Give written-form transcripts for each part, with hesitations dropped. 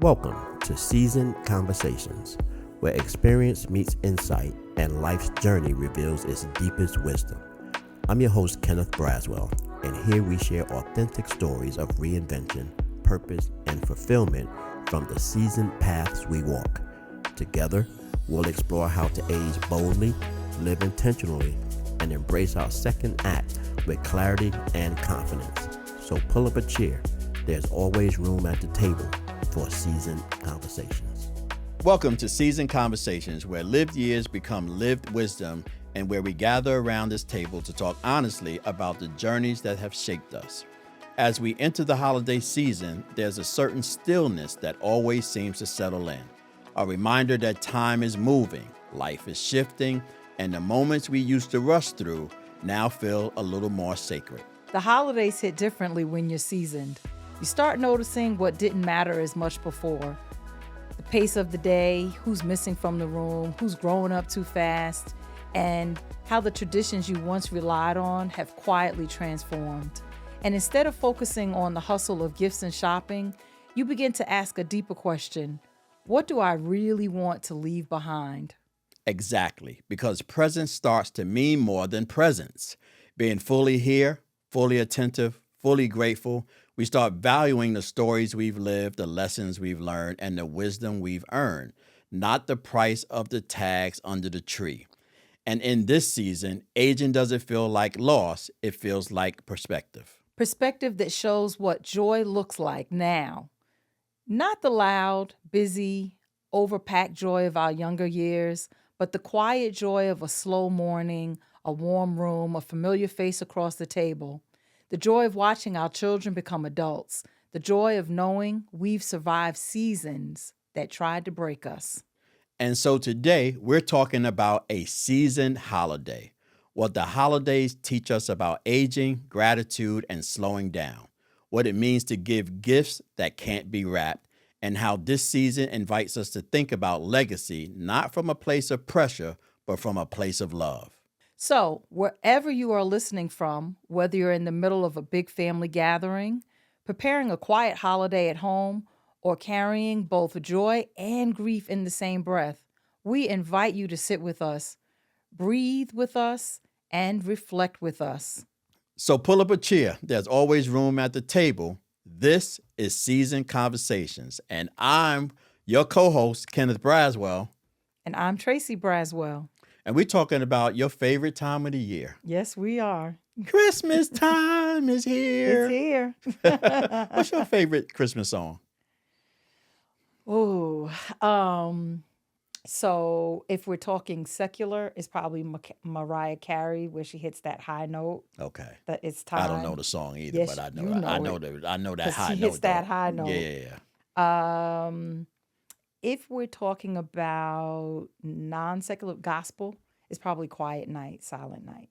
Welcome to Seasoned Conversations, where experience meets insight and life's journey reveals its deepest wisdom. I'm your host, Kenneth Braswell, and here we share authentic stories of reinvention, purpose, and fulfillment from the seasoned paths we walk. Together, we'll explore how to age boldly, live intentionally, and embrace our second act with clarity and confidence. So pull up a chair. There's always room at the table for seasoned conversations. Welcome to Seasoned Conversations, where lived years become lived wisdom and where we gather around this table to talk honestly about the journeys that have shaped us. As we enter the holiday season, there's a certain stillness that always seems to settle in. A reminder that time is moving, life is shifting, and the moments we used to rush through now feel a little more sacred. The holidays hit differently when you're seasoned. You start noticing what didn't matter as much before. The pace of the day, who's missing from the room, who's growing up too fast, and how the traditions you once relied on have quietly transformed. And instead of focusing on the hustle of gifts and shopping, you begin to ask a deeper question. What do I really want to leave behind? Exactly, because presence starts to mean more than presence. Being fully here, fully attentive, fully grateful, we start valuing the stories we've lived, the lessons we've learned, and the wisdom we've earned, not the price of the tags under the tree. And in this season, aging doesn't feel like loss, it feels like perspective. Perspective that shows what joy looks like now. Not the loud, busy, overpacked joy of our younger years, but the quiet joy of a slow morning, a warm room, a familiar face across the table. The joy of watching our children become adults. The joy of knowing we've survived seasons that tried to break us. And so today, we're talking about a seasoned holiday. What the holidays teach us about aging, gratitude, and slowing down. What it means to give gifts that can't be wrapped, and how this season invites us to think about legacy, not from a place of pressure, but from a place of love. So, wherever you are listening from, whether you're in the middle of a big family gathering, preparing a quiet holiday at home, or carrying both joy and grief in the same breath, we invite you to sit with us, breathe with us, and reflect with us. So pull up a chair. There's always room at the table. This is Seasoned Conversations, and I'm your co-host, Kenneth Braswell. And I'm Tracy Braswell. And we're talking about your favorite time of the year. Yes, we are. Christmas time is here. It's here. What's your favorite Christmas song? Oh, so if we're talking secular, it's probably Mariah Carey, where she hits that high note. Okay. That it's time. I don't know the song either, Yes, but I know you know I know it. that high note. She hits that high note. Yeah. If we're talking about non-secular gospel, it's probably Quiet Night, Silent Night.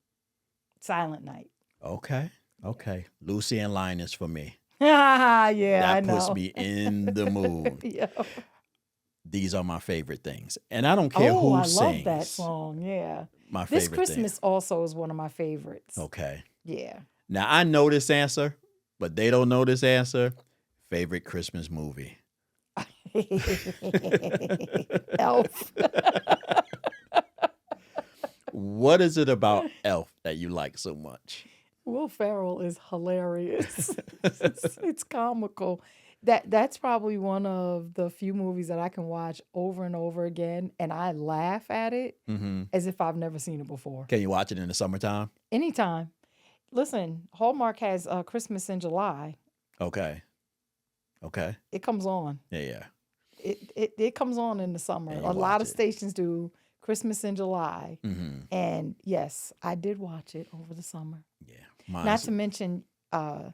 Silent Night. Okay. Lucy and Linus for me. Yeah, I That know. puts me in the mood. Yeah. These are my favorite things. And I don't care who I sings. love that song. Yeah. My This favorite Christmas also is one of my favorites. thing. Okay. Yeah. Now I know this answer, but they don't know this answer. Favorite Christmas movie. Elf. What is it about Elf that you like so much? Will Ferrell is hilarious. It's comical. That's probably one of the few movies that I can watch over and over again, and I laugh at it as if I've never seen it before. Can you watch it in the summertime? Anytime. Listen, Hallmark has Christmas in July. Okay. It comes on. Yeah. It comes on in the summer. And A you lot watch of it. stations do Christmas in July. Mm-hmm. And yes, I did watch it over the summer. Yeah. Not to mention, trying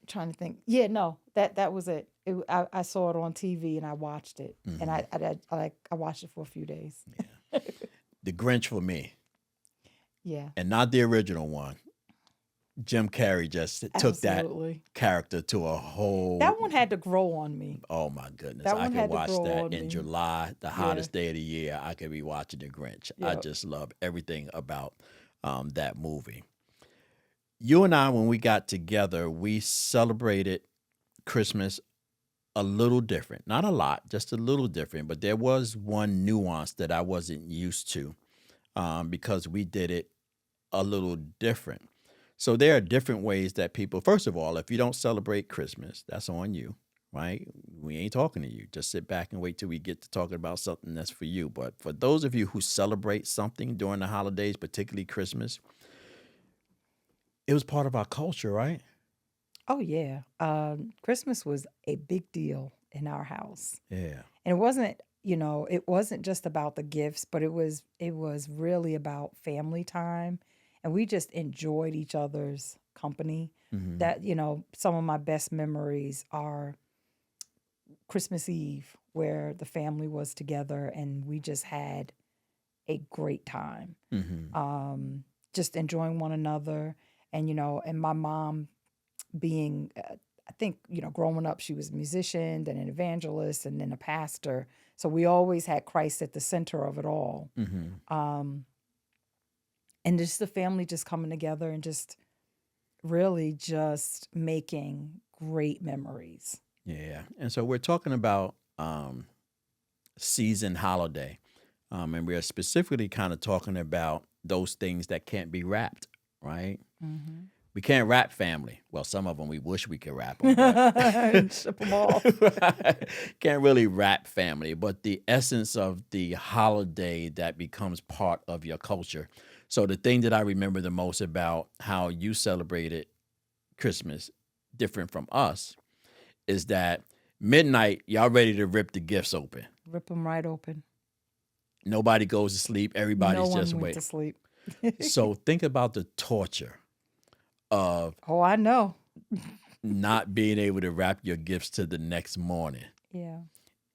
to think. Yeah, no, that was it. I saw it on TV and I watched it, and I watched it for a few days. Yeah. The Grinch for me, Yeah, and not the original one. Jim Carrey just took absolutely. that character to a whole. That one had to grow on me. Oh my goodness! That I one could had to watch grow that on in me. July, the hottest day of the year. I could be watching The Grinch. I Yep. just love everything about that movie. You and I, when we got together, we celebrated Christmas a little different. Not a lot, just a little different. But there was one nuance that I wasn't used to because we did it a little different. So there are different ways that people, first of all, if you don't celebrate Christmas, that's on you, right? We ain't talking to you. Just sit back and wait till we get to talking about something that's for you. But for those of you who celebrate something during the holidays, particularly Christmas, it was part of our culture, right? Oh yeah. Christmas was a big deal in our house. Yeah. And it wasn't just about the gifts, but it was really about family time. And we just enjoyed each other's company. That, some of my best memories are Christmas Eve, where the family was together and we just had a great time. Just enjoying one another. And my mom being, I think, growing up, she was a musician, then an evangelist, and then a pastor. So we always had Christ at the center of it all. And just the family just coming together and just really just making great memories. Yeah. And so we're talking about season holiday. And we're specifically kind of talking about those things that can't be wrapped, right? We can't wrap family. Well, some of them we wish we could wrap them. And ship them off. Can't really wrap family, but the essence of the holiday that becomes part of your culture. So the thing that I remember the most about how you celebrated Christmas, different from us, is that midnight, y'all ready to rip the gifts open. Rip them right open. Nobody goes to sleep. Everybody's No just one went waiting. to sleep. So think about the torture of Oh, I know. not being able to wrap your gifts to the next morning. Yeah.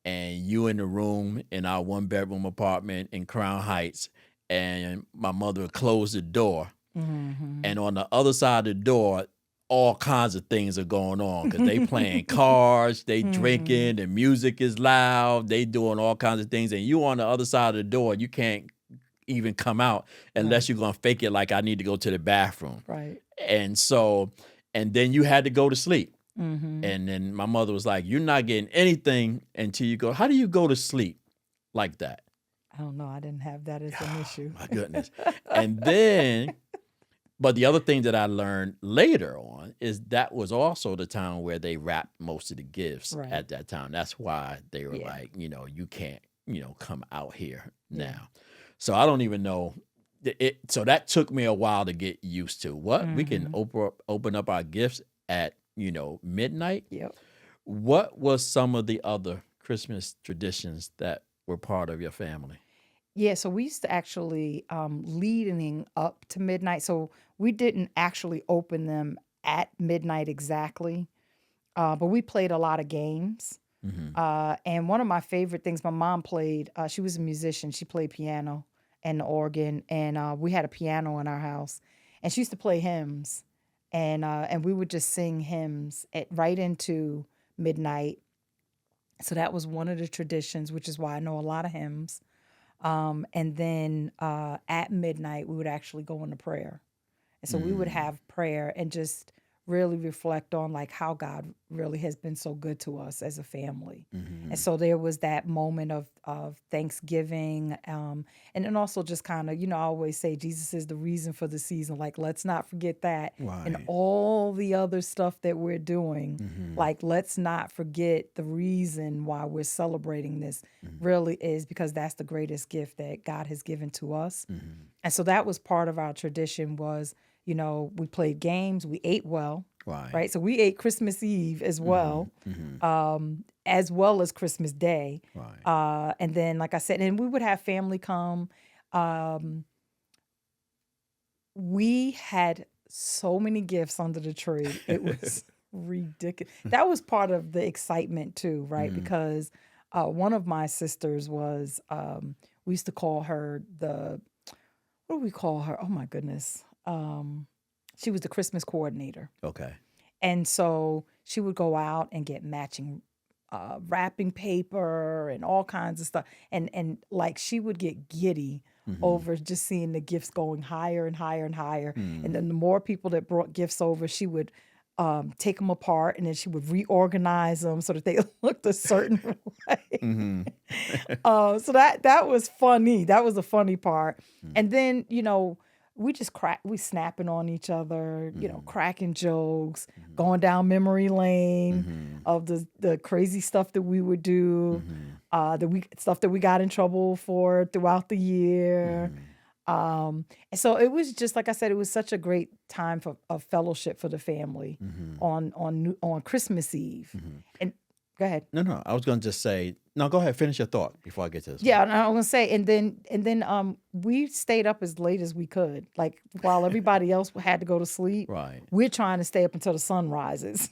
And you in the room in our 1-bedroom apartment in Crown Heights, and my mother closed the door. And on the other side of the door, all kinds of things are going on because they playing cards, they drinking, the music is loud, they doing all kinds of things. And you on the other side of the door, you can't even come out unless you're going to fake it like I need to go to the bathroom. Right. And then you had to go to sleep. And then my mother was like, you're not getting anything until you go. How do you go to sleep like that? I don't know. I didn't have that as an issue. My goodness. And then, but the other thing that I learned later on is that was also the time where they wrapped most of the gifts at that time. That's why they were like, you can't, come out here now. So I don't even know. So that took me a while to get used to. What? We can open up our gifts at, midnight? Yep. What was some of the other Christmas traditions that were part of your family? Yeah, so we used to actually leading up to midnight. So we didn't actually open them at midnight exactly, but we played a lot of games. And one of my favorite things, my mom played, she was a musician. She played piano and the organ, and we had a piano in our house. And she used to play hymns, and we would just sing hymns right into midnight. So that was one of the traditions, which is why I know a lot of hymns. And then at midnight, we would actually go into prayer. And so we would have prayer and just really reflect on like how God really has been so good to us as a family. And so there was that moment of Thanksgiving. And then also just kind of, I always say Jesus is the reason for the season. Like, let's not forget that. And all the other stuff that we're doing, like, let's not forget the reason why we're celebrating this really is because that's the greatest gift that God has given to us. And so that was part of our tradition was, we played games, we ate well, right? So we ate Christmas Eve as well, as well as Christmas Day. And then, like I said, and we would have family come. We had so many gifts under the tree. It was ridiculous. That was part of the excitement too, right? Because one of my sisters was, we used to call her what do we call her? Oh my goodness. She was the Christmas coordinator. Okay. And so she would go out and get matching wrapping paper and all kinds of stuff. And like she would get giddy over just seeing the gifts going higher and higher and higher. And then the more people that brought gifts over, she would take them apart, and then she would reorganize them so that they looked a certain way. So that was funny. That was a funny part. And then, we snapping on each other, cracking jokes, going down memory lane of the crazy stuff that we would do, stuff that we got in trouble for throughout the year. And so it was just, like I said, it was such a great time of fellowship for the family on Christmas Eve. And go ahead. No, I was going to just say, no, go ahead, finish your thought before I get to this. Yeah, and I was going to say, and then we stayed up as late as we could. Like, while everybody else had to go to sleep, right, we're trying to stay up until the sun rises.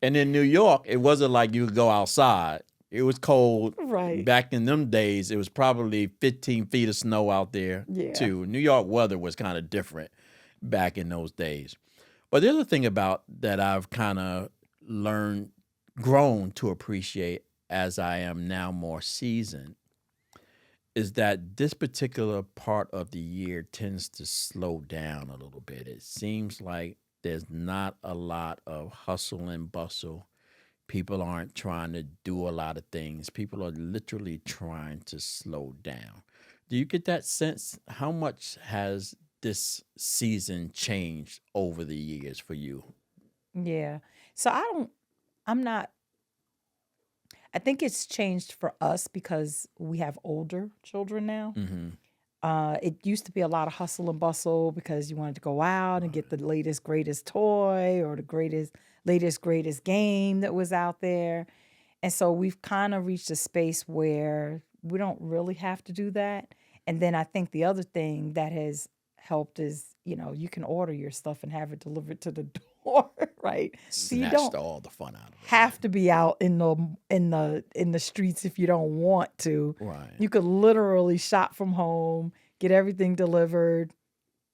And in New York, it wasn't like you could go outside. It was cold. Right. Back in them days, it was probably 15 feet of snow out there, too. New York weather was kind of different back in those days. But the other thing about that I've kind of grown to appreciate as I am now more seasoned, is that this particular part of the year tends to slow down a little bit. It seems like there's not a lot of hustle and bustle. People aren't trying to do a lot of things. People are literally trying to slow down. Do you get that sense? How much has this season changed over the years for you? Yeah. So I think it's changed for us because we have older children now. It used to be a lot of hustle and bustle because you wanted to go out and get the latest, greatest toy or the latest, greatest game that was out there. And so we've kind of reached a space where we don't really have to do that. And then I think the other thing that has helped is, you can order your stuff and have it delivered to the door, right? So you don't all the fun out of it. Have to be out in the streets if you don't want to. Right. You could literally shop from home, get everything delivered,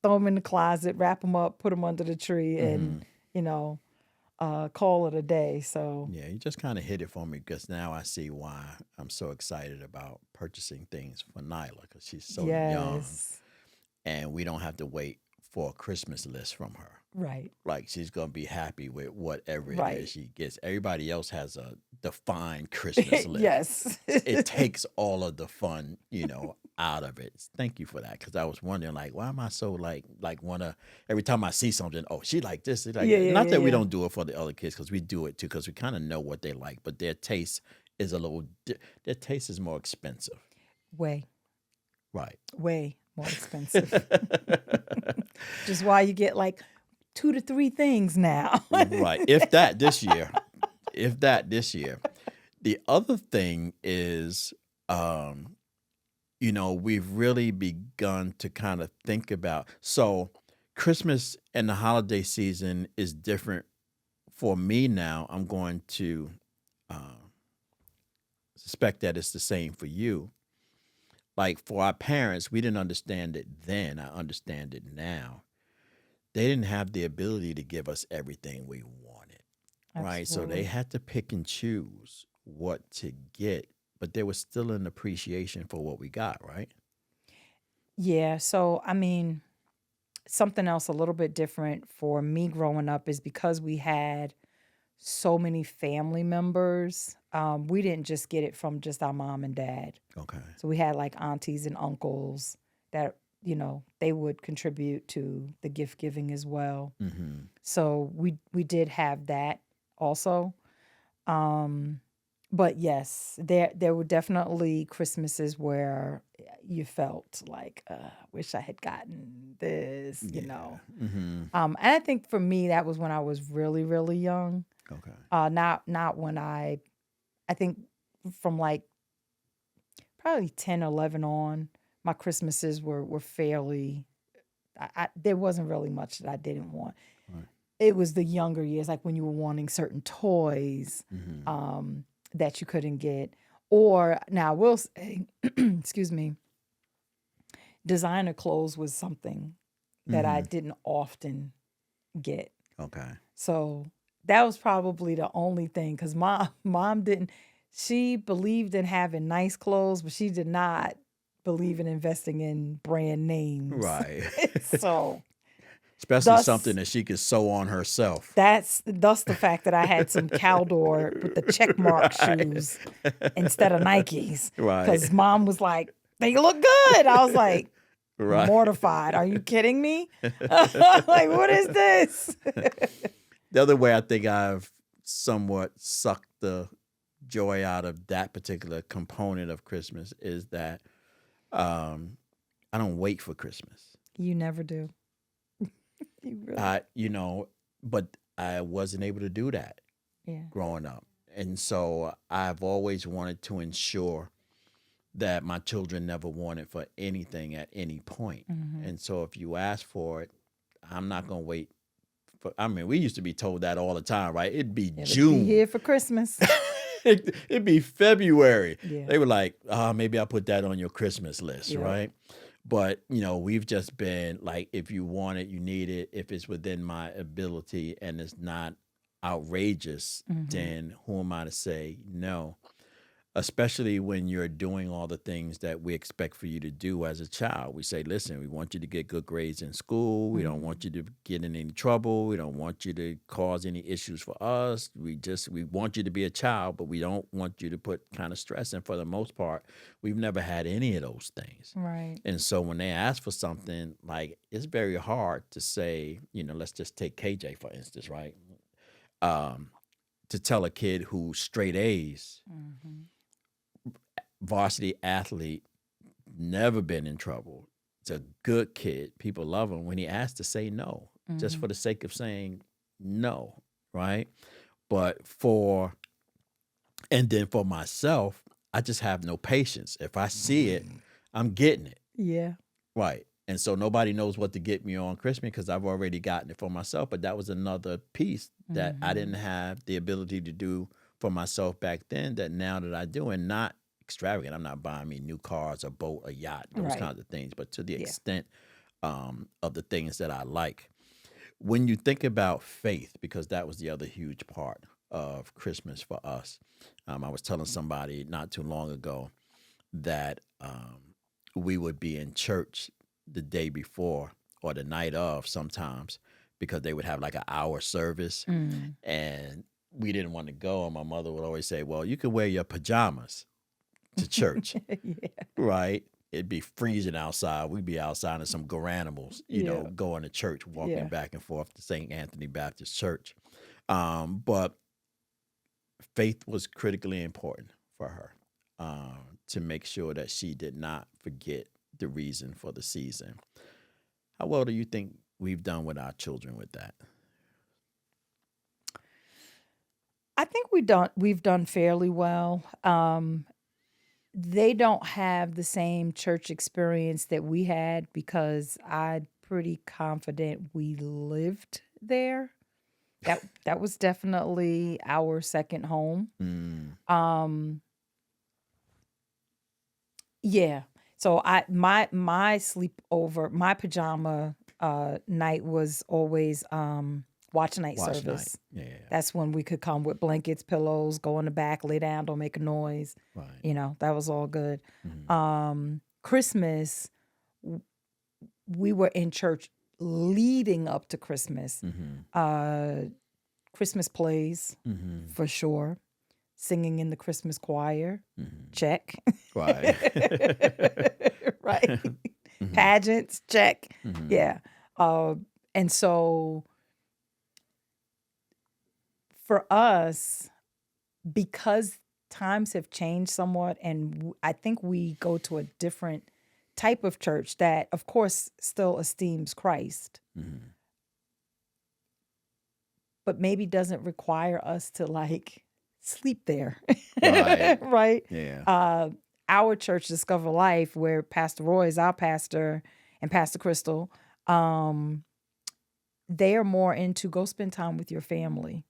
throw them in the closet, wrap them up, put them under the tree, and call it a day. So yeah, you just kind of hit it for me because now I see why I'm so excited about purchasing things for Nyla because she's so young, and we don't have to wait for a Christmas list from her. Right. Like she's gonna be happy with whatever it is she gets. Everybody else has a defined Christmas list. Yes. It takes all of the fun, out of it. Thank you for that, because I was wondering, like, why am I so like wanna every time I see something, oh, she like this, she like that. Not that we don't do it for the other kids, because we do it too, because we kind of know what they like, but their taste is their taste is more expensive. Way Right. more expensive. Which is why you get like 2 to 3 things now. Right. If that this year. The other thing is, we've really begun to kind of think about, so Christmas and the holiday season is different for me now. I'm going to suspect that it's the same for you. Like for our parents, we didn't understand it then. I understand it now. They didn't have the ability to give us everything we wanted, right? So they had to pick and choose what to get, but there was still an appreciation for what we got, right? Yeah. So, I mean, something else a little bit different for me growing up is because we had so many family members, we didn't just get it from just our mom and dad. Okay. So we had like aunties and uncles that, they would contribute to the gift giving as well. Mm-hmm. So we did have that also. But yes, there were definitely Christmases where you felt like, wish I had gotten this, Mm-hmm. And I think for me, that was when I was really, really young. Okay. Not when I think from like probably 10, 11 on, my Christmases were fairly, there wasn't really much that I didn't want. Right. It was the younger years, like when you were wanting certain toys, that you couldn't get. Or now I will say, excuse me, designer clothes was something that I didn't often get. Okay. So that was probably the only thing, because mom didn't, she believed in having nice clothes, but she did not believe in investing in brand names. Right. So Especially Thus- something that she could sew on herself. Thus the fact that I had some Caldor with the check mark shoes instead of Nikes. Right. Because mom was like, they look good. I was like, Right. mortified. Are you kidding me? Like, what is this? The other way I think I've somewhat sucked the joy out of that particular component of Christmas is that I don't wait for Christmas. You never do. You really. But I wasn't able to do that Yeah. growing up. And so I've always wanted to ensure that my children never wanted for anything at any point. Mm-hmm. And so if you ask for it, I'm not going to wait. We used to be told that all the time, right? It'd be June. Be here for Christmas. It'd be February. Yeah. They were like, maybe I'll put that on your Christmas list, Yeah. right? But, we've just been like, if you want it, you need it. If it's within my ability and it's not outrageous, then who am I to say no? Especially when you're doing all the things that we expect for you to do as a child. We say, listen, we want you to get good grades in school. We don't want you to get in any trouble. We don't want you to cause any issues for us. We want you to be a child, but we don't want you to put kind of stress. And for the most part, we've never had any of those things. Right. And so when they ask for something, like, it's very hard to say, let's just take KJ, for instance, right? To tell a kid who's straight A's, varsity athlete, never been in trouble. It's a good kid. People love him. When he asks to say no, just for the sake of saying no, right? But and then for myself, I just have no patience. If I see it, I'm getting it. Yeah. Right. And so nobody knows what to get me on Christmas because I've already gotten it for myself. But that was another piece that I didn't have the ability to do for myself back then that now that I do, and not extravagant. I'm not buying me new cars, a boat, a yacht, those Right. kinds of things, but to the extent of the things that I like. When you think about faith, because that was the other huge part of Christmas for us, I was telling somebody not too long ago that we would be in church the day before or the night of sometimes because they would have like an hour service and we didn't want to go. And my mother would always say, well, you could wear your pajamas to church, Yeah. right? It'd be freezing outside. We'd be outside in some garanimals, going to church, walking back and forth to St. Anthony Baptist Church. But faith was critically important for her to make sure that she did not forget the reason for the season. How well do you think we've done with our children with that? I think we've done fairly well. They don't have the same church experience that we had because I'm pretty confident we lived there. That was definitely our second home. Yeah. So my sleepover, my pajama night was always watch night service. Night. Yeah. That's when we could come with blankets, pillows, go in the back, lay down, don't make a noise. Right. That was all good. Christmas, we were in church leading up to Christmas. Christmas plays, for sure. Singing in the Christmas choir, check. Right. Right. Pageants, check. Yeah. And so for us, because times have changed somewhat, and I think we go to a different type of church that, of course, still esteems Christ, but maybe doesn't require us to sleep there. Right. Right? Yeah. Our church, Discover Life, where Pastor Roy is our pastor and Pastor Crystal, they are more into go spend time with your family.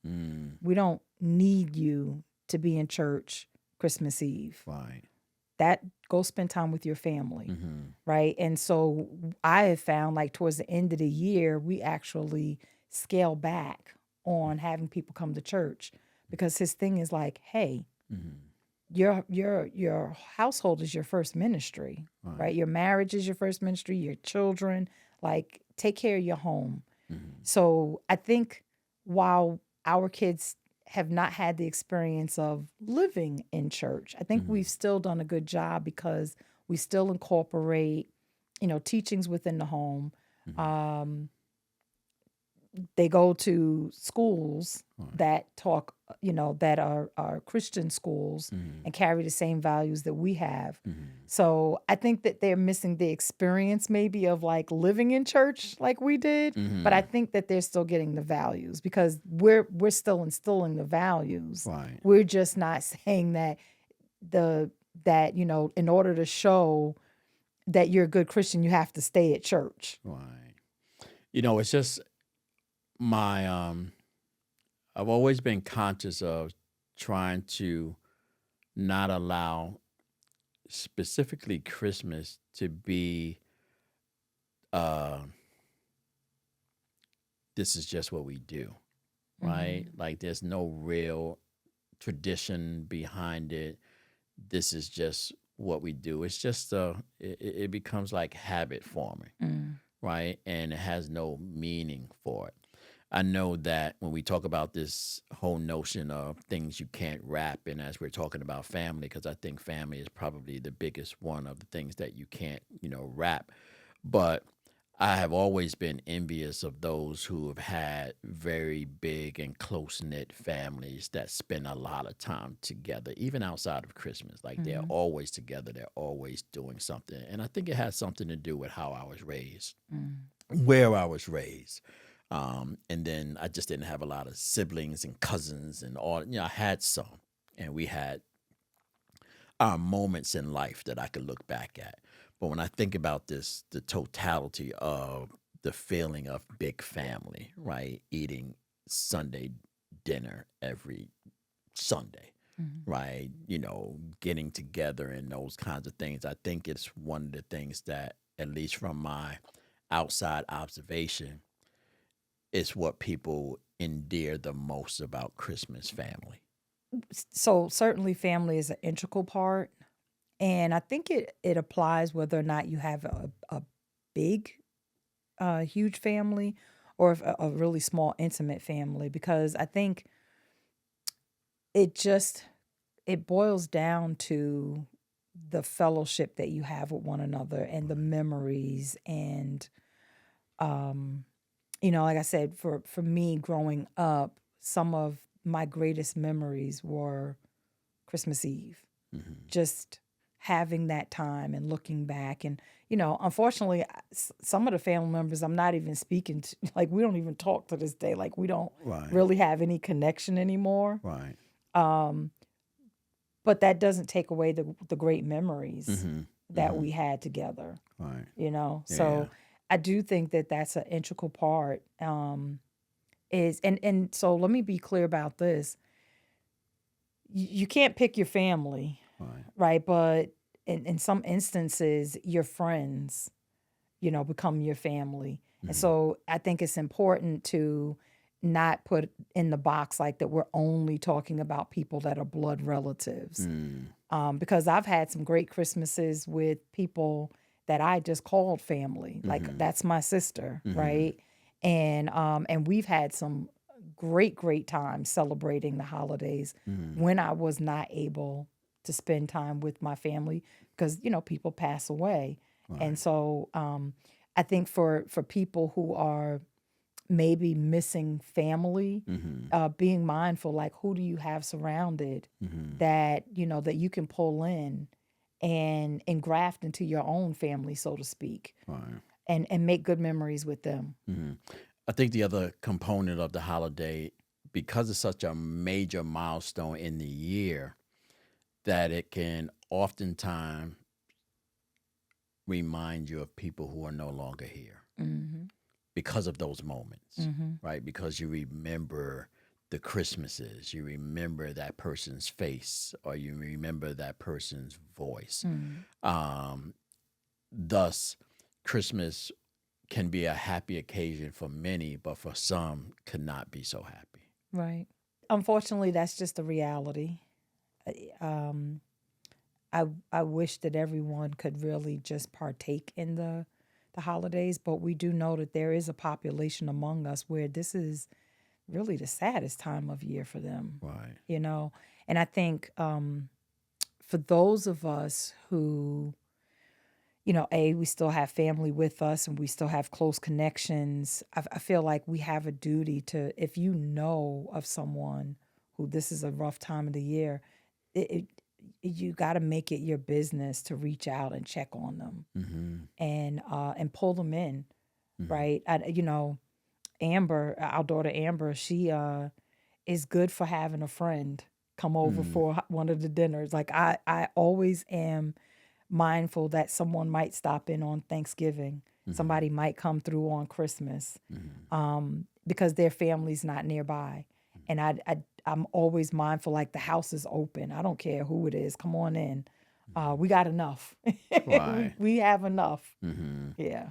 We don't need you to be in church Christmas Eve. Right. That go spend time with your family. Right. And so I have found towards the end of the year, we actually scale back on having people come to church because his thing is hey, your household is your first ministry, right? Your marriage is your first ministry, your children, take care of your home. So I think while our kids have not had the experience of living in church, I think we've still done a good job because we still incorporate, teachings within the home. They go to schools that talk, that are Christian schools and carry the same values that we have. So I think that they're missing the experience maybe of like living in church like we did, but I think that they're still getting the values because we're still instilling the values. Right. We're just not saying that in order to show that you're a good Christian, you have to stay at church. Right. It's just I've always been conscious of trying to not allow specifically Christmas to be this is just what we do, right? Like there's no real tradition behind it. This is just what we do. It's just it becomes like habit forming, right? And it has no meaning for it. I know that when we talk about this whole notion of things you can't wrap, and as we're talking about family, because I think family is probably the biggest one of the things that you can't, wrap. But I have always been envious of those who have had very big and close-knit families that spend a lot of time together, even outside of Christmas. Like they're always together. They're always doing something. And I think it has something to do with how I was raised, where I was raised. And then I just didn't have a lot of siblings and cousins and all. I had some, and we had our moments in life that I could look back at. But when I think about this, the totality of the feeling of big family, right? Eating Sunday dinner every Sunday, right? Getting together and those kinds of things. I think it's one of the things that, at least from my outside observation, it's what people endear the most about Christmas family. So certainly family is an integral part. And I think it applies whether or not you have a big, huge family or if a really small, intimate family, because I think it boils down to the fellowship that you have with one another and the memories and, like I said, for me growing up, some of my greatest memories were Christmas Eve. Just having that time and looking back. And, unfortunately, some of the family members I'm not even speaking to, like we don't even talk to this day. Like we don't really have any connection anymore. Right. But that doesn't take away the great memories that we had together. Right. So I do think that that's an integral part. And so let me be clear about this. You can't pick your family, right? But in some instances, your friends, become your family. And so I think it's important to not put in the box like that we're only talking about people that are blood relatives. Because I've had some great Christmases with people that I just called family. Like that's my sister, right? And we've had some great times celebrating the holidays when I was not able to spend time with my family because, people pass away. And so I think for people who are maybe missing family, being mindful, like who do you have surrounded that, that you can pull in and engraft into your own family, so to speak, and make good memories with them. I think the other component of the holiday, because it's such a major milestone in the year, that it can oftentimes remind you of people who are no longer here because of those moments, right? Because you remember the Christmases, you remember that person's face, or you remember that person's voice. Thus, Christmas can be a happy occasion for many, but for some could not be so happy. Right. Unfortunately, that's just the reality. I wish that everyone could really just partake in the the holidays, but we do know that there is a population among us where this is really the saddest time of year for them. Right. And I think for those of us who, we still have family with us and we still have close connections. I feel like we have a duty to, if you know of someone who this is a rough time of the year, you got to make it your business to reach out and check on them and pull them in, right? Amber, our daughter Amber, she is good for having a friend come over for one of the dinners. Like I always am mindful that someone might stop in on Thanksgiving. Somebody might come through on Christmas because their family's not nearby. And I'm always mindful, like the house is open. I don't care who it is. Come on in. We got enough. Right. we have enough. Yeah.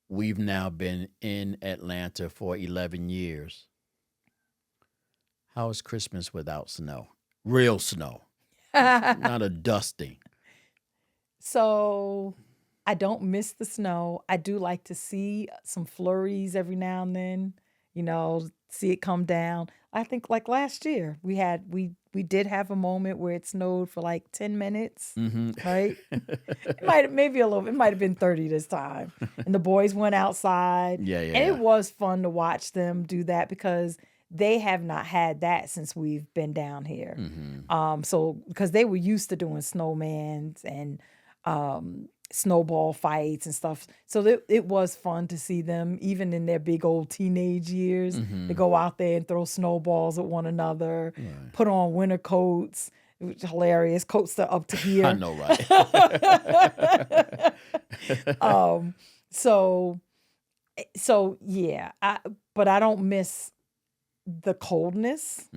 We've now been in Atlanta for 11 years. How is Christmas without snow? Real snow. Not a dusting. So I don't miss the snow. I do like to see some flurries every now and then, see it come down. I think like last year we did have a moment where it snowed for like 10 minutes, right? It might have been 30 this time. And the boys went outside. Yeah. And it was fun to watch them do that because they have not had that since we've been down here. So because they were used to doing snowmans and snowball fights and stuff. So it was fun to see them, even in their big old teenage years, to go out there and throw snowballs at one another, put on winter coats. It was hilarious. Coats that up to here. I know, right? So yeah, but I don't miss the coldness.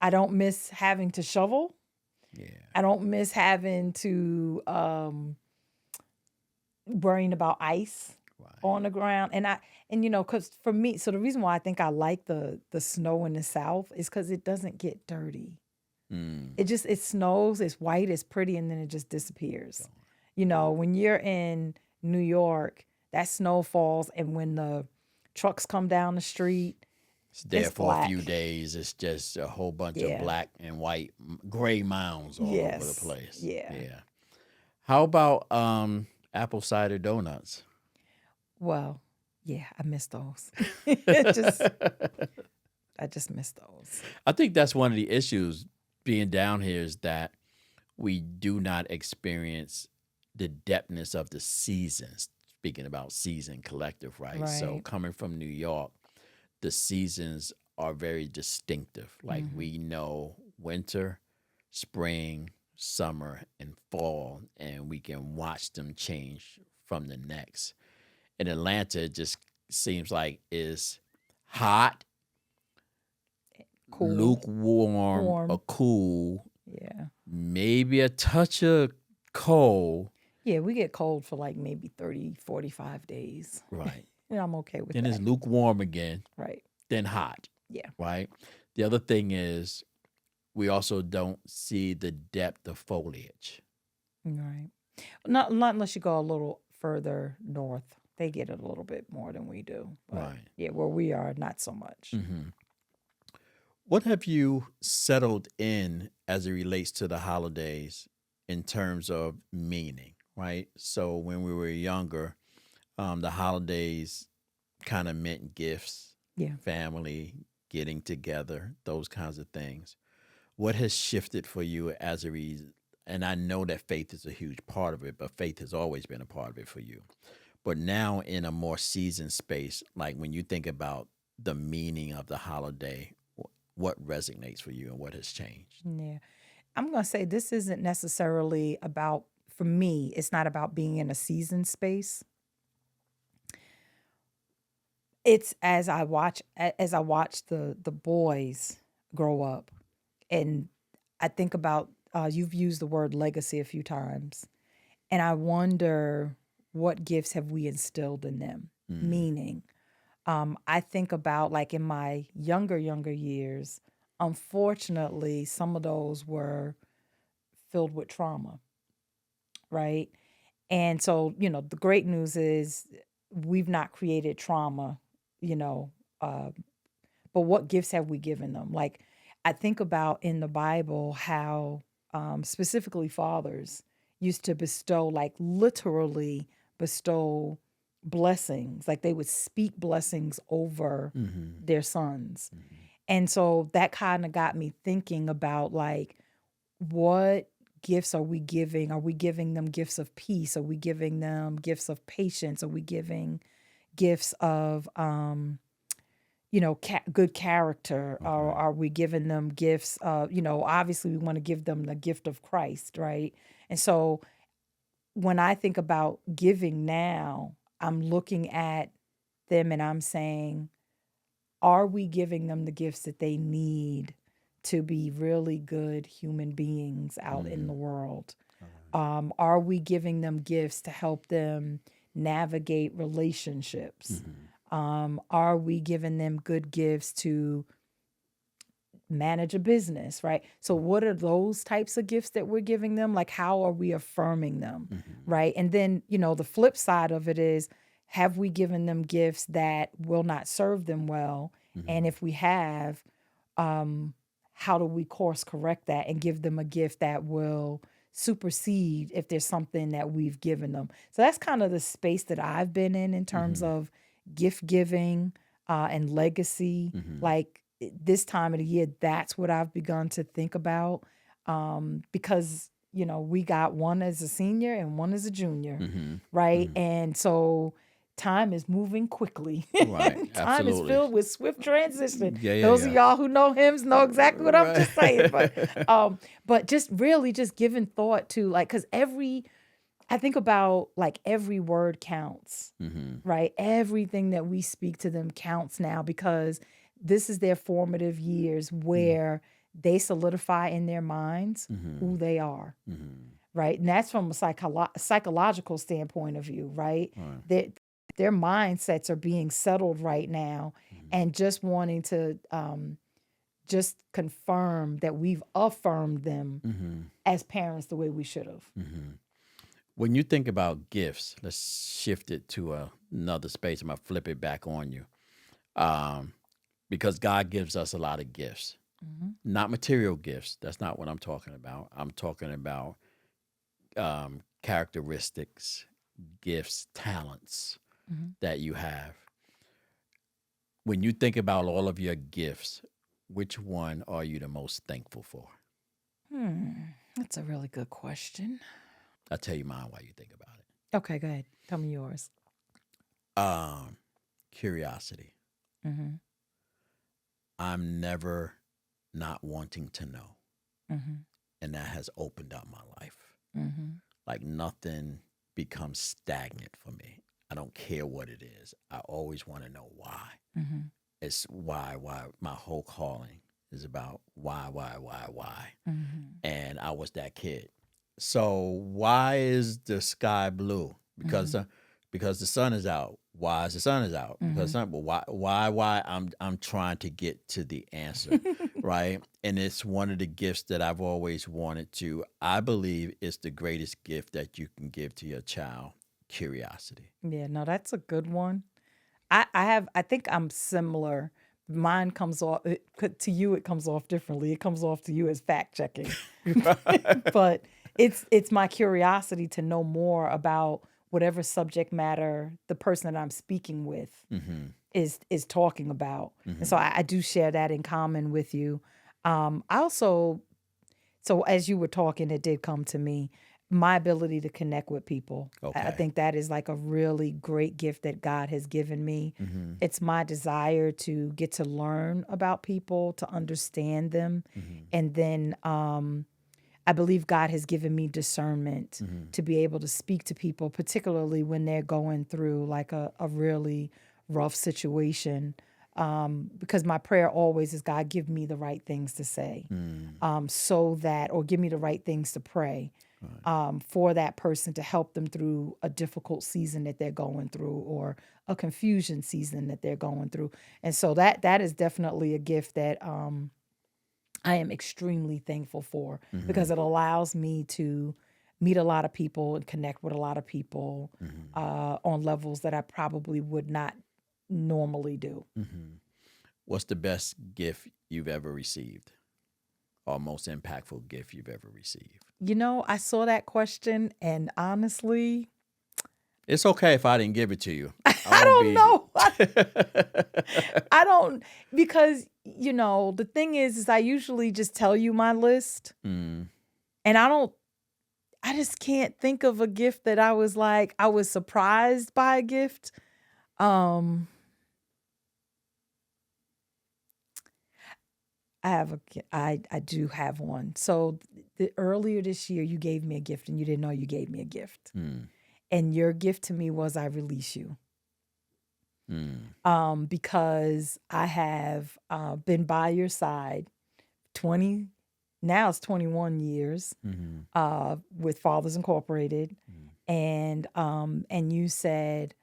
I don't miss having to shovel. Yeah. I don't miss having to worrying about ice on the ground. And because for me, so the reason why I think I like the snow in the South is because it doesn't get dirty. It snows, it's white, it's pretty, and then it just disappears. When you're in New York, that snow falls, and when the trucks come down the street, it's there it's for black. a few days. It's just a whole bunch of black and white, gray mounds all over the place. Yeah. How about apple cider donuts? Well, yeah, I miss those. I just miss those. I think that's one of the issues being down here is that we do not experience the depthness of the seasons. Speaking about season collective, right? So coming from New York, the seasons are very distinctive. Like we know winter, spring, summer, and fall, and we can watch them change from the next. In Atlanta, it just seems like it's hot, Cool. lukewarm, or cool, Yeah. maybe a touch of cold. Yeah, we get cold for like maybe 30, 45 days. Right. And I'm okay with Then that. it's lukewarm again, Right. then hot. Yeah. Right. The other thing is we also don't see the depth of foliage. Right. Not unless you go a little further north. They get it a little bit more than we do. But Right. yeah, where we are, not so much. What have you settled in as it relates to the holidays in terms of meaning, right? So when we were younger, the holidays kind of meant gifts, Yeah. family, getting together, those kinds of things. What has shifted for you as a reason? And I know that faith is a huge part of it, but faith has always been a part of it for you. But now in a more seasoned space, like when you think about the meaning of the holiday, what resonates for you and what has changed? Yeah. I'm going to say this isn't necessarily about, for me, it's not about being in a seasoned space. It's as I watch the boys grow up, and I think about, you've used the word legacy a few times, and I wonder what gifts have we instilled in them? Meaning, I think about like in my younger years, unfortunately, some of those were filled with trauma, right? And so, the great news is we've not created trauma, you know, but what gifts have we given them? Like, I think about in the Bible how specifically fathers used to bestow, like literally bestow blessings. Like they would speak blessings over their sons. And so that kind of got me thinking about like, what gifts are we giving? Are we giving them gifts of peace? Are we giving them gifts of patience? Are we giving gifts of, good character? Or are we giving them gifts of, obviously we want to give them the gift of Christ, right? And so when I think about giving now, I'm looking at them and I'm saying, are we giving them the gifts that they need to be really good human beings out in the world? Are we giving them gifts to help them navigate relationships? Are we giving them good gifts to manage a business, right? So what are those types of gifts that we're giving them? Like, how are we affirming them, right? And then, the flip side of it is, have we given them gifts that will not serve them well? And if we have, how do we course correct that and give them a gift that will supersede if there's something that we've given them? So that's kind of the space that I've been in terms of gift giving and legacy. Like this time of the year, that's what I've begun to think about because, we got one as a senior and one as a junior, right? And so time is moving quickly. Right. Time is filled with swift transition. Yeah, Those of y'all who know hymns know exactly what I'm just saying. But just really just giving thought to like, because I think about like every word counts, right? Everything that we speak to them counts now because this is their formative years where they solidify in their minds who they are. Right. And that's from a psychological standpoint of view, right? Their mindsets are being settled right now and just wanting to just confirm that we've affirmed them as parents the way we should have. When you think about gifts, let's shift it to another space. I'm going to flip it back on you. Because God gives us a lot of gifts, not material gifts. That's not what I'm talking about. I'm talking about characteristics, gifts, talents that you have. When you think about all of your gifts, which one are you the most thankful for? That's a really good question. I'll tell you mine while you think about it. Okay, go ahead. Tell me yours. Curiosity. I'm never not wanting to know. And that has opened up my life. Like nothing becomes stagnant for me. I don't care what it is. I always want to know why. It's why my whole calling is about why. And I was that kid. So why is the sky blue? Because the sun is out. Why is the sun is out? Because sun, but why? I'm trying to get to the answer, right? And it's one of the gifts that I've always wanted to. I believe it's the greatest gift that you can give to your child: curiosity. Yeah, no, that's a good one. I think I'm similar. Mine comes off to you. It comes off differently. It comes off to you as fact checking, but it's my curiosity to know more about whatever subject matter the person that I'm speaking with is talking about. And so I do share that in common with you. I also, so as you were talking, it did come to me, my ability to connect with people. Okay. I think that is like a really great gift that God has given me. It's my desire to get to learn about people, to understand them. And then I believe God has given me discernment to be able to speak to people, particularly when they're going through like a really rough situation. Because my prayer always is, God, give me the right things to say, so that, or give me the right things to pray for that person to help them through a difficult season that they're going through or a confusion season that they're going through. And so that is definitely a gift that I am extremely thankful for because it allows me to meet a lot of people and connect with a lot of people on levels that I probably would not normally do. What's the best gift you've ever received? Or most impactful gift you've ever received? You know, I saw that question, and honestly, It's okay if I didn't give it to you. I don't know. I don't, because, you know, the thing is I usually just tell you my list. And I just can't think of a gift that I was like, I was surprised by a gift. I do have one. So earlier this year, you gave me a gift and you didn't know you gave me a gift. And your gift to me was I release you. Because I have been by your side 21 years with Fathers Incorporated. And you said,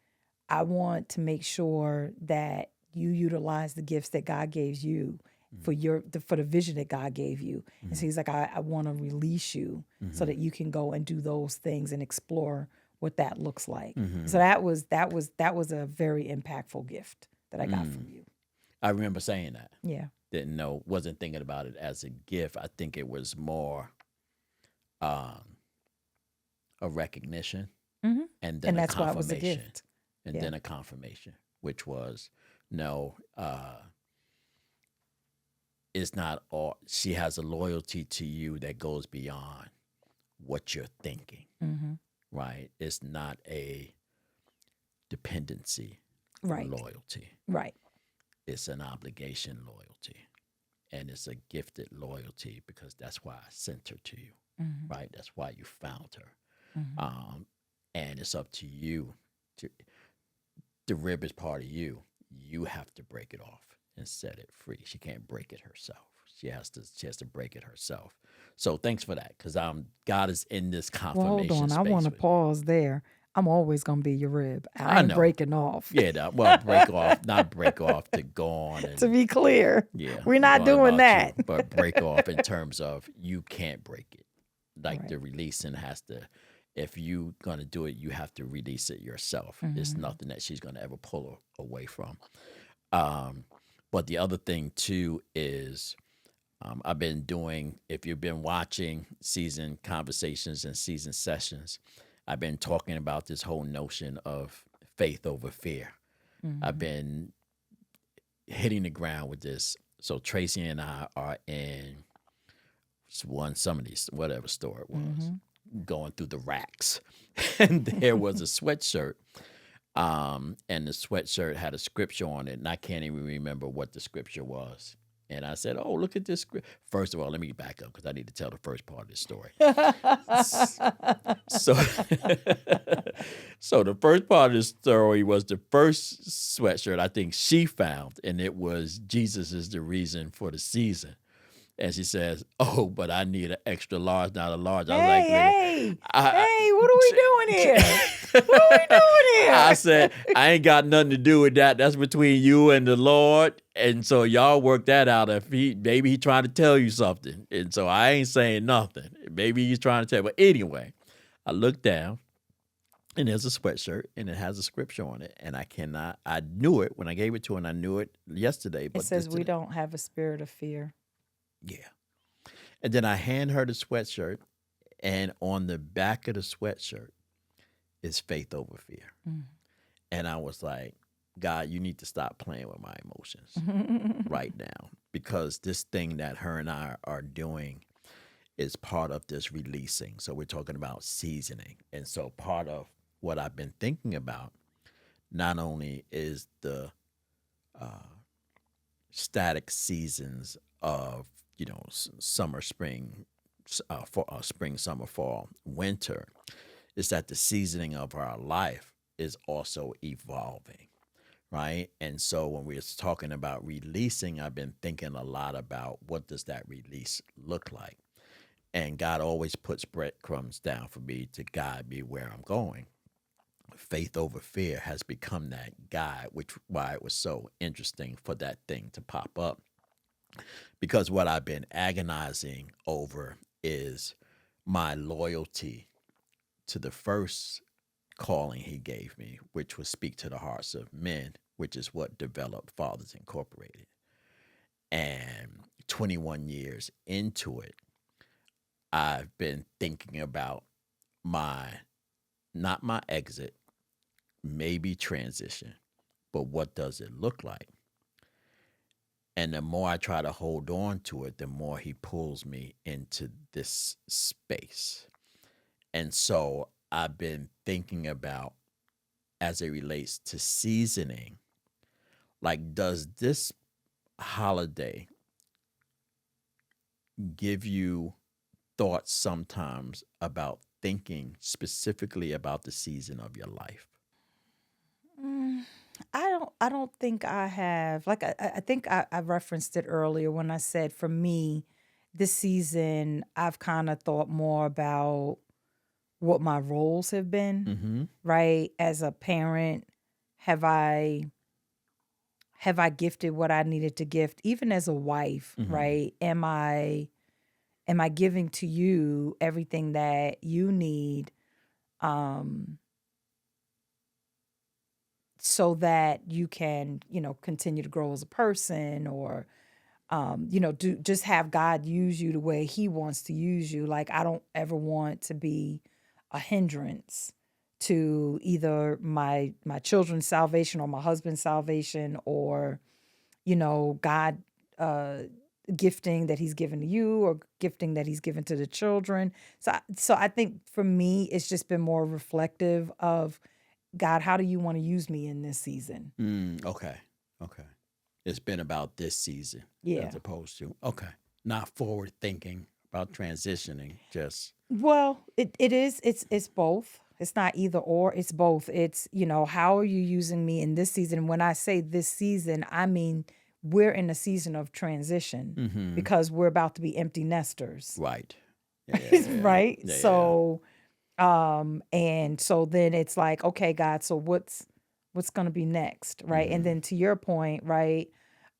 I want to make sure that you utilize the gifts that God gave you for the vision that God gave you. And so he's like, I want to release you so that you can go and do those things and explore what that looks like. So that was a very impactful gift that I got from you. I remember saying that. Yeah. Didn't know, wasn't thinking about it as a gift. I think it was more a recognition and then that's a why it was a confirmation. gift. And then a confirmation, which was, no, it's not all, she has a loyalty to you that goes beyond what you're thinking, right? It's not a dependency loyalty. Right. It's an obligation loyalty. And it's a gifted loyalty because that's why I sent her to you, right? That's why you found her. And it's up to you. The rib is part of you. You have to break it off and set it free. She can't break it herself. She has to break it herself. So thanks for that, because God is in this confirmation. Well, hold on. I want to pause there. I'm always gonna be your rib. I ain't know. breaking off. Yeah, well, break off, not break off to go on. And, to be clear, yeah, we're not doing that. You, but break off in terms of you can't break it. Like the releasing has to. If you gonna do it, you have to release it yourself. It's nothing that she's gonna ever pull away from. But the other thing too is I've been doing, if you've been watching season conversations and season sessions, I've been talking about this whole notion of faith over fear. I've been hitting the ground with this. So Tracy and I are in somebody's, whatever store it was, going through the racks. And there was a sweatshirt. And the sweatshirt had a scripture on it, and I can't even remember what the scripture was. And I said, oh, look at this script. First of all, let me back up because I need to tell the first part of this story. So the first part of the story was the first sweatshirt I think she found, and it was Jesus is the reason for the season. And she says, oh, but I need an extra large, not a large. I was like, hey, what are we doing here? What are we doing here? I said, I ain't got nothing to do with that. That's between you and the Lord. And so y'all work that out. If maybe he trying to tell you something. And so I ain't saying nothing. Maybe he's trying to tell you. But anyway, I looked down and there's a sweatshirt and it has a scripture on it. And I knew it when I gave it to her, and I knew it yesterday. But it says we don't have a spirit of fear. Yeah. And then I hand her the sweatshirt, and on the back of the sweatshirt is faith over fear. And I was like, God, you need to stop playing with my emotions right now, because this thing that her and I are doing is part of this releasing. So we're talking about seasoning. And so part of what I've been thinking about not only is the static seasons of, summer, spring, spring, summer, fall, winter, is that the seasoning of our life is also evolving, right? And so when we're talking about releasing, I've been thinking a lot about what does that release look like? And God always puts breadcrumbs down for me to guide me where I'm going. Faith over fear has become that guide, why it was so interesting for that thing to pop up. Because what I've been agonizing over is my loyalty to the first calling he gave me, which was speak to the hearts of men, which is what developed Fathers Incorporated. And 21 years into it, I've been thinking about not my exit, maybe transition, but what does it look like? And the more I try to hold on to it, the more he pulls me into this space. And so I've been thinking about, as it relates to seasoning, like, does this holiday give you thoughts sometimes about thinking specifically about the season of your life? I don't think I have. Like I think I referenced it earlier when I said for me, this season I've kind of thought more about what my roles have been, Mm-hmm. right? As a parent, have I gifted what I needed to gift? Even as a wife, Mm-hmm. right? Am I giving to you everything that you need? So that you can, continue to grow as a person, or, just have God use you the way he wants to use you. Like, I don't ever want to be a hindrance to either my children's salvation or my husband's salvation, or, God gifting that he's given to you, or gifting that he's given to the children. So I think for me, it's just been more reflective of, God, how do you want to use me in this season? Okay. It's been about this season, Yeah. as opposed to, not forward thinking about transitioning, just. Well, it's both. It's not either or, it's both. It's, how are you using me in this season? When I say this season, I mean, we're in a season of transition because we're about to be empty nesters. Right. Right? Yeah. So, and so then it's like, okay, God, so what's going to be next, right? And then to your point, right,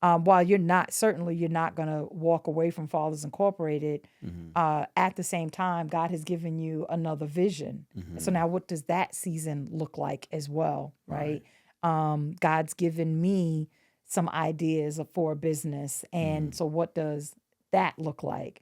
while you're not going to walk away from Fathers Incorporated, at the same time, God has given you another vision. So now what does that season look like as well, right? God's given me some ideas for a business, and so what does that look like?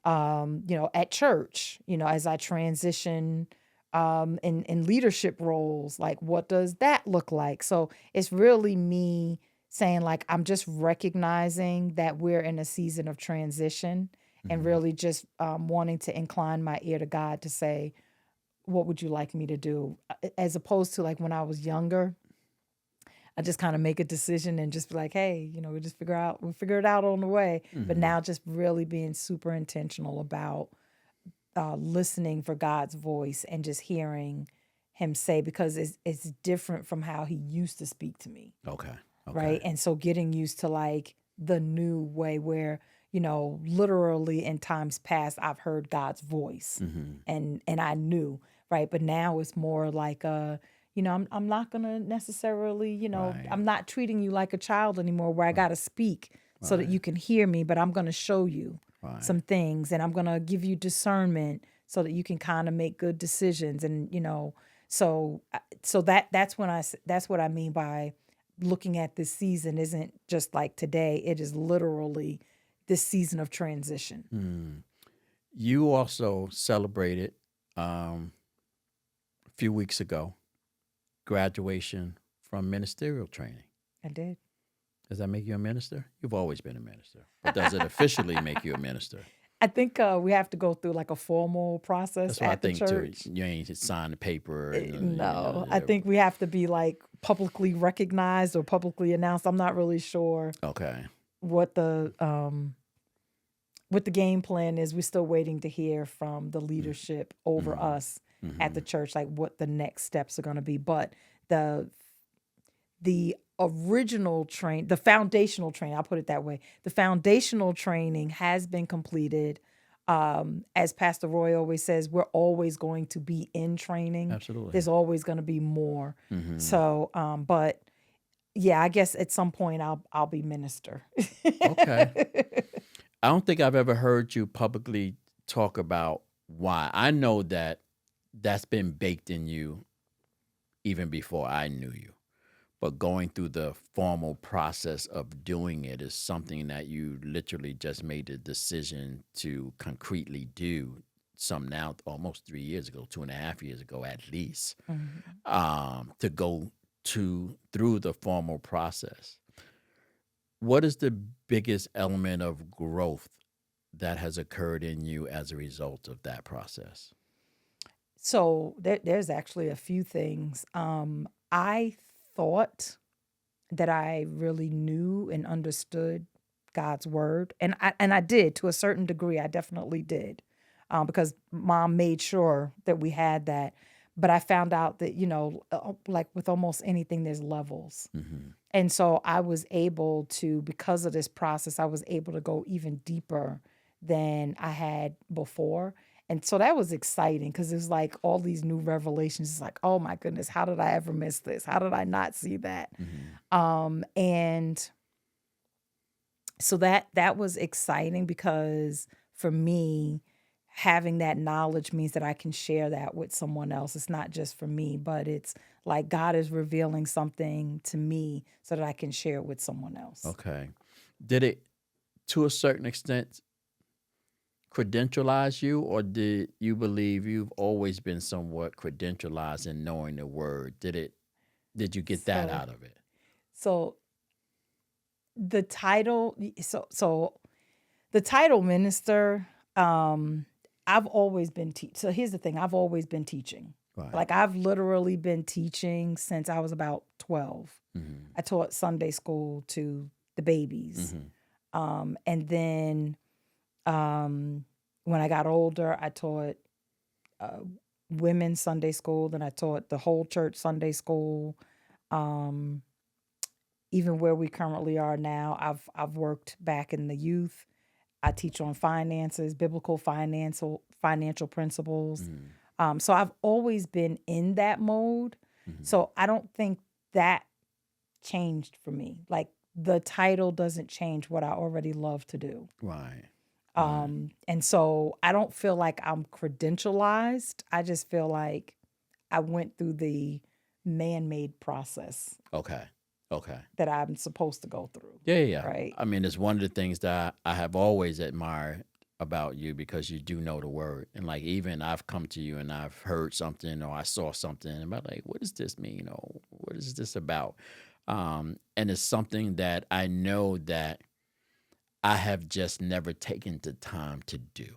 At church, as I transition in leadership roles, like, what does that look like? So it's really me saying, like, I'm just recognizing that we're in a season of transition, and really just wanting to incline my ear to God to say, what would you like me to do? As opposed to, like, when I was younger, I just kind of make a decision and just be like, hey, we'll figure it out on the way. But now just really being super intentional about listening for God's voice and just hearing him say, because it's different from how he used to speak to me. Okay. Right. And so getting used to, like, the new way where, literally in times past, I've heard God's voice and I knew, right. But now it's more like, I'm not going to necessarily, Right. I'm not treating you like a child anymore, where I got to speak so that you can hear me, but I'm going to show you some things, and I'm going to give you discernment so that you can kind of make good decisions. And, so that's what I mean by looking at this season isn't just like today. It is literally this season of transition. You also celebrated a few weeks ago graduation from ministerial training. I did. Does that make you a minister? You've always been a minister. But does it officially make you a minister? I think we have to go through, like, a formal process. That's what at I think the church. too. You ain't signed the paper. No, I think we have to be, like, publicly recognized or publicly announced. I'm not really sure. Okay. What the game plan is. We're still waiting to hear from the leadership over us at the church, like, what the next steps are going to be. But the original the foundational training, I'll put it that way. The foundational training has been completed. As Pastor Roy always says, we're always going to be in training. Absolutely. There's always going to be more. So, but yeah, I guess at some point I'll be minister. Okay. I don't think I've ever heard you publicly talk about why. I know that that's been baked in you even before I knew you. But going through the formal process of doing it is something that you literally just made the decision to concretely do some now almost 3 years ago, 2.5 years ago at least, to go through the formal process. What is the biggest element of growth that has occurred in you as a result of that process? So there's actually a few things. I thought that I really knew and understood God's word, and I did to a certain degree. I definitely did, because Mom made sure that we had that. But I found out that like with almost anything, there's levels, and so I was able to, because of this process, I was able to go even deeper than I had before. And so that was exciting because it's like all these new revelations. It's like, oh my goodness, how did I ever miss this? How did I not see that? And so that was exciting because for me, having that knowledge means that I can share that with someone else. It's not just for me, but it's like God is revealing something to me so that I can share it with someone else. Okay. Did it, to a certain extent, credentialize you, or did you believe you've always been somewhat credentialized in knowing the word? Did you get that out of it? So the title, so the title minister, I've always been so here's the thing, I've always been teaching. Right. Like I've literally been teaching since I was about 12. I taught Sunday school to the babies. And then when I got older, I taught women's Sunday school. Then I taught the whole church Sunday school. Even where we currently are now, I've worked back in the youth. I teach on finances, biblical financial principles. So I've always been in that mode. So I don't think that changed for me. Like the title doesn't change what I already love to do. Right. And so I don't feel like I'm credentialized. I just feel like I went through the man-made process. Okay. That I'm supposed to go through. Yeah. Right. I mean, it's one of the things that I have always admired about you, because you do know the word. And like, even I've come to you and I've heard something or I saw something and I'm like, what does this mean? Or what is this about? And it's something that I know that I have just never taken the time to do.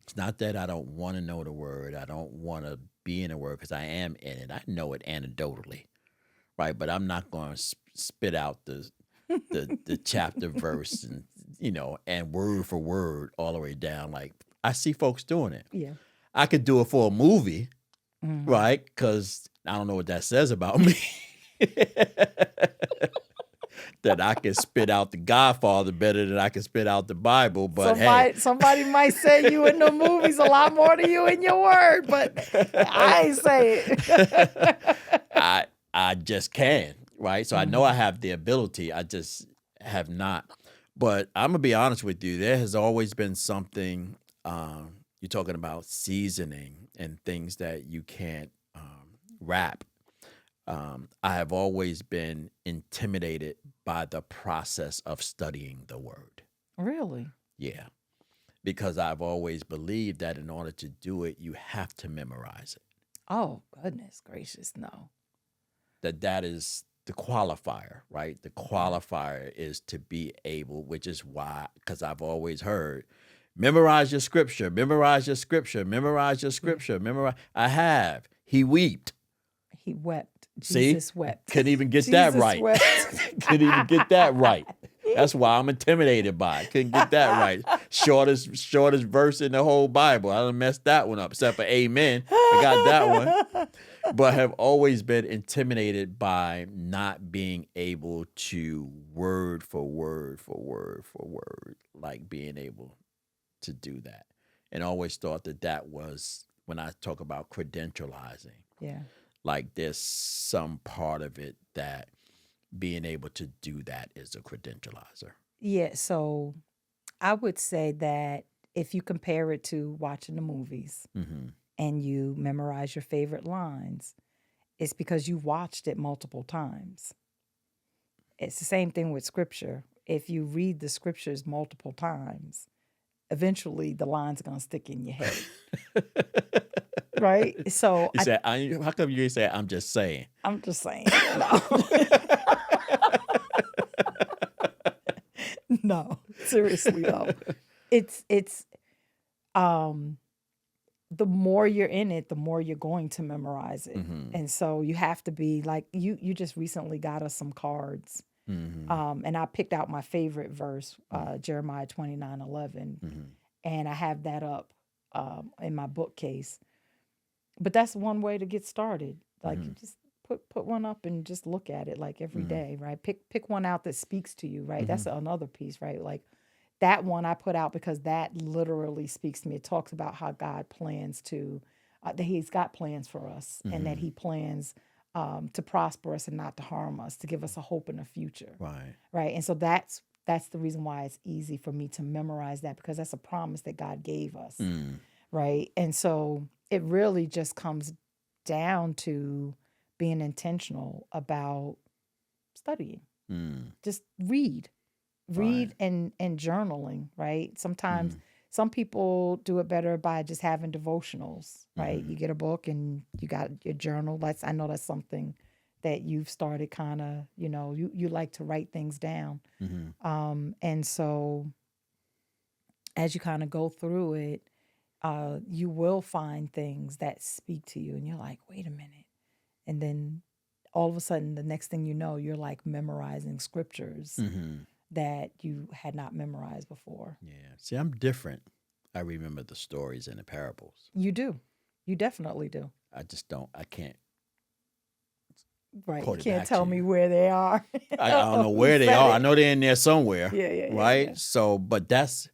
It's not that I don't want to know the word. I don't want to be in the word, because I am in it. I know it anecdotally, right? But I'm not going to spit out the chapter verse and and word for word all the way down. Like I see folks doing it. Yeah. I could do it for a movie, right? Because I don't know what that says about me. That I can spit out the Godfather better than I can spit out the Bible, but somebody might say you in the movies a lot more than you in your word, but I ain't say it. I just can, right? So I know I have the ability, I just have not. But I'm gonna be honest with you, there has always been something. You're talking about seasoning and things that you can't wrap. I have always been intimidated by the process of studying the word. Really? Yeah. Because I've always believed that in order to do it, you have to memorize it. Oh, goodness gracious, no. That is the qualifier, right? The qualifier is to be able, which is why, because I've always heard, memorize your scripture, memorize your scripture, memorize your scripture, memorize. I have. He wept. He wept. See? Jesus wept. Couldn't even get that right. Couldn't even get that right. That's why I'm intimidated by it. Couldn't get that right. Shortest verse in the whole Bible. I done messed that one up, except for amen. I got that one. But have always been intimidated by not being able to word for word for word for word, like being able to do that. And always thought that was, when I talk about credentializing. Yeah. Like there's some part of it that being able to do that is a credentializer. Yeah, so I would say that if you compare it to watching the movies, and you memorize your favorite lines, it's because you watched it multiple times. It's the same thing with scripture. If you read the scriptures multiple times, eventually the lines are going to stick in your head. Right? So You said, how come you say I'm just saying? I'm just saying. No. No, seriously though. It's the more you're in it, the more you're going to memorize it. And so you have to be like, you just recently got us some cards. And I picked out my favorite verse, Jeremiah 29:11. And I have that up in my bookcase. But that's one way to get started. Like you just put one up and just look at it like every day, right? Pick one out that speaks to you, right? That's another piece, right? Like that one I put out because that literally speaks to me. It talks about how God plans to, that he's got plans for us and that he plans to prosper us and not to harm us, to give us a hope in the future. Right. Right. And so that's the reason why it's easy for me to memorize that, because that's a promise that God gave us. Right. And so it really just comes down to being intentional about studying. Just read and journaling, right? Sometimes some people do it better by just having devotionals, right? You get a book and you got your journal. I know that's something that you've started kind of, you like to write things down. And so as you kind of go through it, you will find things that speak to you and you're like, wait a minute. And then all of a sudden, the next thing you know, you're like memorizing scriptures that you had not memorized before. Yeah. See, I'm different. I remember the stories and the parables. You do. You definitely do. I just don't. I can't. Right. You can't tell me where they are. I don't know where they are. I know they're in there somewhere. Yeah. Right? Yeah. So, but that's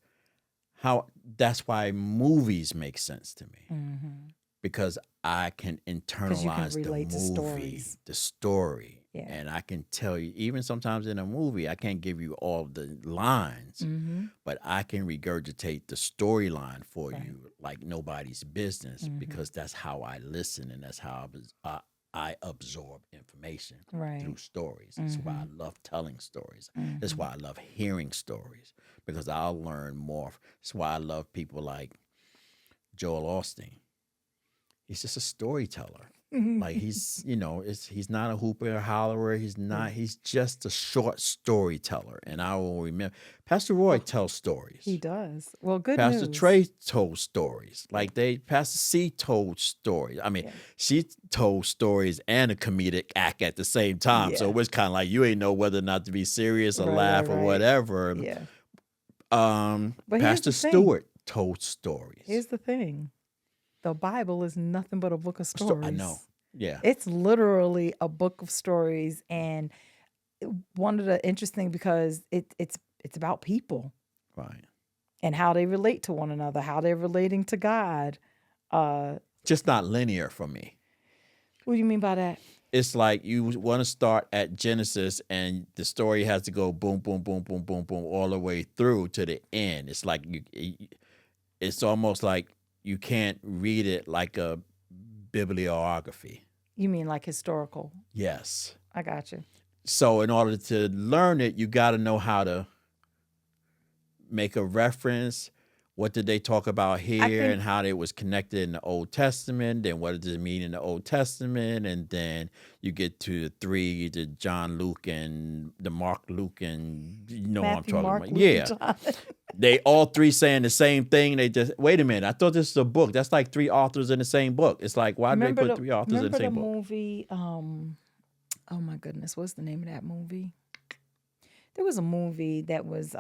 why movies make sense to me. Because I can internalize the movie, the story. Yeah. And I can tell you, even sometimes in a movie, I can't give you all the lines, but I can regurgitate the storyline for you like nobody's business, because that's how I listen and that's how I absorb information through stories. That's why I love telling stories. That's why I love hearing stories, because I'll learn more. That's why I love people like Joel Osteen. He's just a storyteller. Like he's not a hooper or hollerer. He's just a short storyteller. And I will remember, Pastor Roy tells stories. He does. Well, good Pastor news. Trey told stories. Like Pastor C told stories. I mean, she told stories and a comedic act at the same time. So it was kind of like you ain't know whether or not to be serious or laugh or whatever. Yeah. But Pastor Stewart told stories. Here's the thing. The Bible is nothing but a book of stories. I know. Yeah. It's literally a book of stories. And one of the interesting, because it's about people. Right. And how they relate to one another, how they're relating to God. Just not linear for me. What do you mean by that? It's like you want to start at Genesis and the story has to go boom, boom, boom, boom, boom, boom, all the way through to the end. It's like it's almost like you can't read it like a bibliography. You mean like historical? Yes. I got you. So in order to learn it, you got to know how to make a reference. What did they talk about here and how it was connected in the Old Testament? Then what does it mean in the Old Testament? And then you get to the three, the John, Luke, and the Mark, Luke, and you know Matthew, what I'm Mark, talking Luke, about. yeah. They all three saying the same thing. They just, wait a minute, I thought this was a book. That's like three authors in the same book. It's like, why did they put three authors in the same book? Remember the movie, oh my goodness, what's the name of that movie? There was a movie that was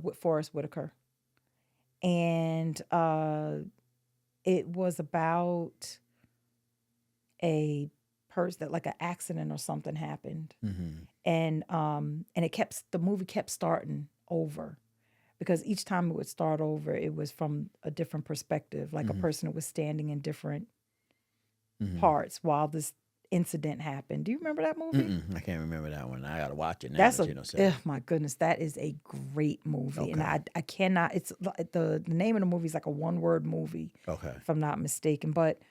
with Forrest Whitaker. And it was about a person that like an accident or something happened. And the movie kept starting over, because each time it would start over, it was from a different perspective, like a person that was standing in different parts while this incident happened. Do you remember that movie? I can't remember that one. I got to watch it now. That's that oh my goodness, that is a great movie. Okay. And I cannot, it's the name of the movie is like a one-word movie, Okay. if I'm not mistaken. But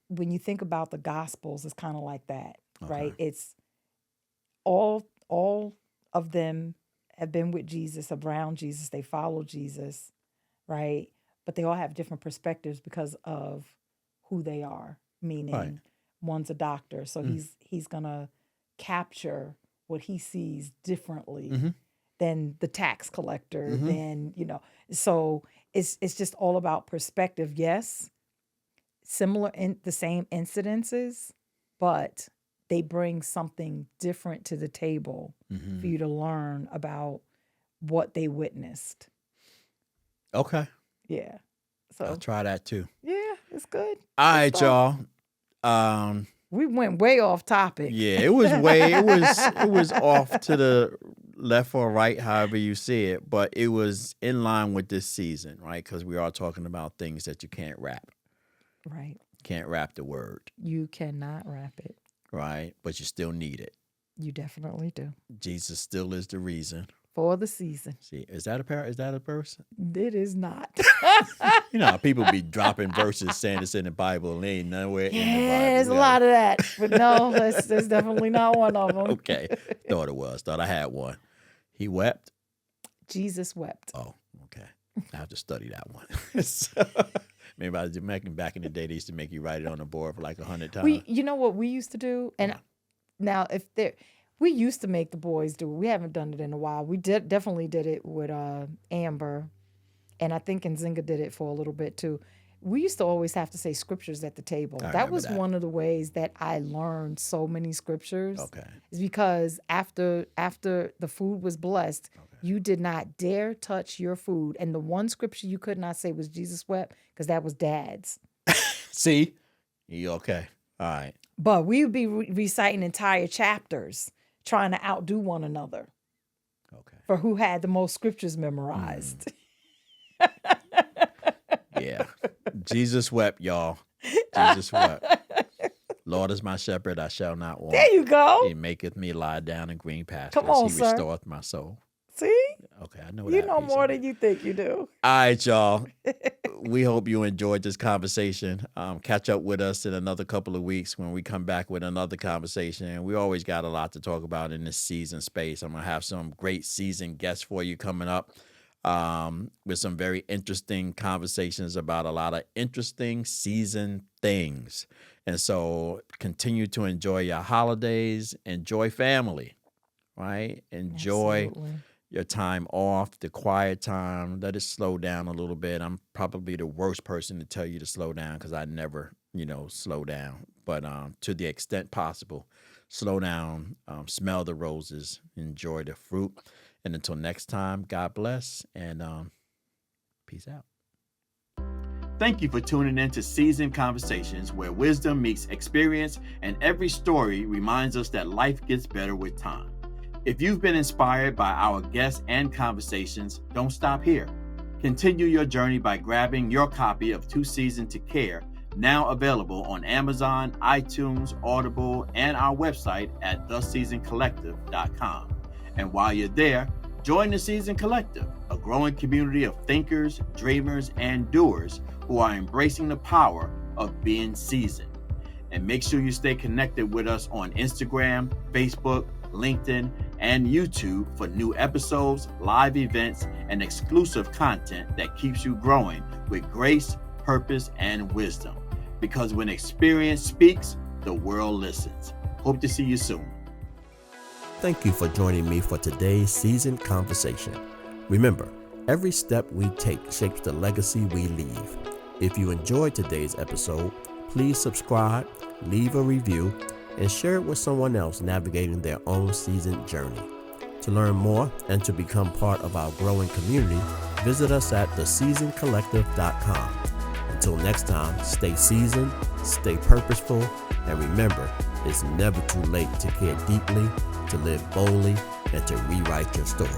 when you think about the Gospels, it's kind of like that, right? It's all of them have been with Jesus, around Jesus, they follow Jesus, right? But they all have different perspectives because of who they are, meaning one's a doctor, so he's gonna capture what he sees differently than the tax collector, than, so it's just all about perspective. Yes, similar in the same incidences, but they bring something different to the table for you to learn about what they witnessed. Okay. Yeah. So I'll try that too. Yeah, it's good. All right, y'all. We went way off topic. Yeah, it was off to the left or right, however you see it, but it was in line with this season, right? Because we are talking about things that you can't wrap. Right. Can't wrap the word. You cannot wrap it. Right, but you still need it. You definitely do. Jesus still is the reason. For the season. See, is that a verse? It is not. You know how people be dropping verses saying it's in the Bible and they ain't nowhere in the Bible. There's a lot of that. But no, that's definitely not one of them. Okay. Thought it was. Thought I had one. He wept? Jesus wept. Oh, okay. I have to study that one. So, maybe I was back in the day, they used to make you write it on the board for like 100 times. You know what we used to do? And now we used to make the boys do it. We haven't done it in a while. We definitely did it with Amber, and I think Nzinga did it for a little bit too. We used to always have to say scriptures at the table. That was one of the ways that I learned so many scriptures. Okay. Is because after the food was blessed, you did not dare touch your food. And the one scripture you could not say was Jesus wept, because that was Dad's. See? You okay. All right. But we would be reciting entire chapters, trying to outdo one another. Okay. For who had the most scriptures memorized. Yeah. Jesus wept, y'all. Jesus wept. Lord is my shepherd, I shall not want. There you go. He maketh me lie down in green pastures. Come on, he sir. restoreth my soul. See? Okay, I know You that know piece more of than it. you think you do. All right, y'all. We hope you enjoyed this conversation. Catch up with us in another couple of weeks when we come back with another conversation. We always got a lot to talk about in this season space. I'm going to have some great season guests for you coming up with some very interesting conversations about a lot of interesting season things. And so continue to enjoy your holidays. Enjoy family, right? Enjoy your time off, the quiet time. Let it slow down a little bit. I'm probably the worst person to tell you to slow down because I never, slow down. But to the extent possible, slow down, smell the roses, enjoy the fruit. And until next time, God bless, and peace out. Thank you for tuning in to Seasoned Conversations, where wisdom meets experience, and every story reminds us that life gets better with time. If you've been inspired by our guests and conversations, don't stop here. Continue your journey by grabbing your copy of Too Seasoned to Care, now available on Amazon, iTunes, Audible, and our website at theseasoncollective.com. And while you're there, join the Seasoned Collective, a growing community of thinkers, dreamers, and doers who are embracing the power of being seasoned. And make sure you stay connected with us on Instagram, Facebook, LinkedIn, and YouTube for new episodes, live events, and exclusive content that keeps you growing with grace, purpose, and wisdom. Because when experience speaks, the world listens. Hope to see you soon. Thank you for joining me for today's seasoned conversation. Remember, every step we take shapes the legacy we leave. If you enjoyed today's episode, please subscribe, leave a review, and share it with someone else navigating their own seasoned journey. To learn more and to become part of our growing community, visit us at theseasoncollective.com. Until next time, stay seasoned, stay purposeful, and remember, it's never too late to care deeply, to live boldly, and to rewrite your story.